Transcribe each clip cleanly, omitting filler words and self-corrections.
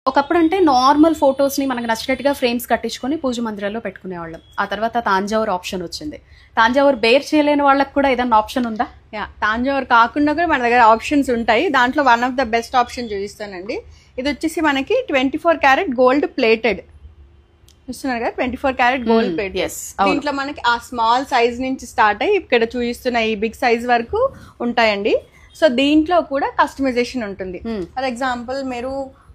ఒకప్పుడు అంటే నార్మల్ ఫొటోస్ని మనకు నచ్చినట్టుగా ఫ్రేమ్స్ కట్టించుకొని పూజ మందిరాల్లో పెట్టుకునేవాళ్ళం. ఆ తర్వాత తాంజావూర్ ఆప్షన్ వచ్చింది. తాంజావూర్ బేర్ చేయలేని వాళ్ళకి కూడా ఏదన్నా ఆప్షన్ ఉందా? తాంజావూర్ కాకుండా కూడా మన దగ్గర ఆప్షన్స్ ఉంటాయి. దాంట్లో one of the best option చూపిస్తానండి. ఇది వచ్చేసి మనకి 24 క్యారెట్ గోల్డ్ ప్లేటెడ్ చూస్తున్నారు కదా, 24 క్యారెట్ గోల్డ్ ప్లేటెడ్. దీంట్లో మనకి ఆ స్మాల్ సైజ్ నుంచి స్టార్ట్ అయ్యి ఇక్కడ చూపిస్తున్న ఈ బిగ్ సైజ్ వరకు ఉంటాయండి. సో దీంట్లో కూడా కస్టమైజేషన్ ఉంటుంది. ఫర్ ఎగ్జాంపుల్ మీరు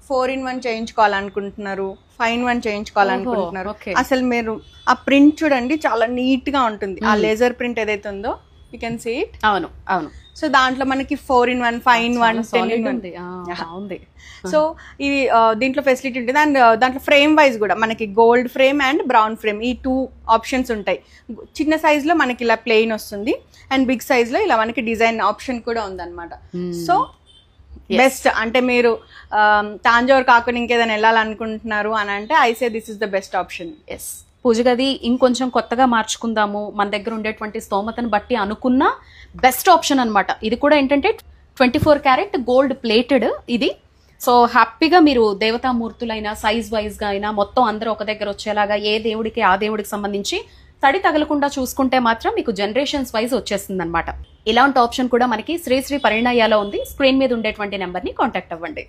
4-in-1 చేయించుకోవాలనుకుంటున్నారు, 5-in-1 చేయించుకోవాలనుకుంటున్నారు. అసలు మీరు ఆ ప్రింట్ చూడండి, చాలా నీట్ గా ఉంటుంది. ఆ లేజర్ ప్రింట్ ఏదైతే ఉందో యూ కెన్ సీ ఇట్. అవును అవును. సో దాంట్లో మనకి 4-in-1, 5-in-1, 10-in-1 ఉంది. సో ఇది దీంట్లో ఫెసిలిటీ ఉంటుంది. అండ్ దాంట్లో ఫ్రేమ్ వైజ్ కూడా మనకి gold frame and brown frame ఈ 2 ఆప్షన్స్ ఉంటాయి. చిన్న సైజ్ లో మనకి ఇలా ప్లెయిన్ వస్తుంది అండ్ బిగ్ సైజ్ లో ఇలా మనకి డిజైన్ ఆప్షన్ కూడా ఉందన్నమాట. సో బెస్ట్ అంటే మీరు తాంజావూర్ కాకుండా ఇంకేదైనా వెళ్ళాలనుకుంటున్నారు అని అంటే I say this is the best option. Yes, పూజ గది ఇంకొంచెం కొత్తగా మార్చుకుందాము మన దగ్గర ఉండేటువంటి స్తోమతను బట్టి అనుకున్న బెస్ట్ ఆప్షన్ అనమాట. ఇది కూడా ఏంటంటే 24 క్యారెట్ గోల్డ్ ప్లేటెడ్ ఇది. సో హ్యాపీగా మీరు దేవతామూర్తులైనా సైజ్ వైజ్ గా అయినా మొత్తం అందరూ ఒక దగ్గర వచ్చేలాగా ఏ దేవుడికి ఆ దేవుడికి సంబంధించి తడి తగలకుండా చూసుకుంటే మాత్రం మీకు జనరేషన్స్ వైజ్ వచ్చేస్తుంది అనమాట. ఇలాంటి ఆప్షన్ కూడా మనకి శ్రీ శ్రీ పరిణయాలో ఉంది. స్క్రీన్ మీద ఉండేటువంటి నెంబర్ని కాంటాక్ట్ అవ్వండి.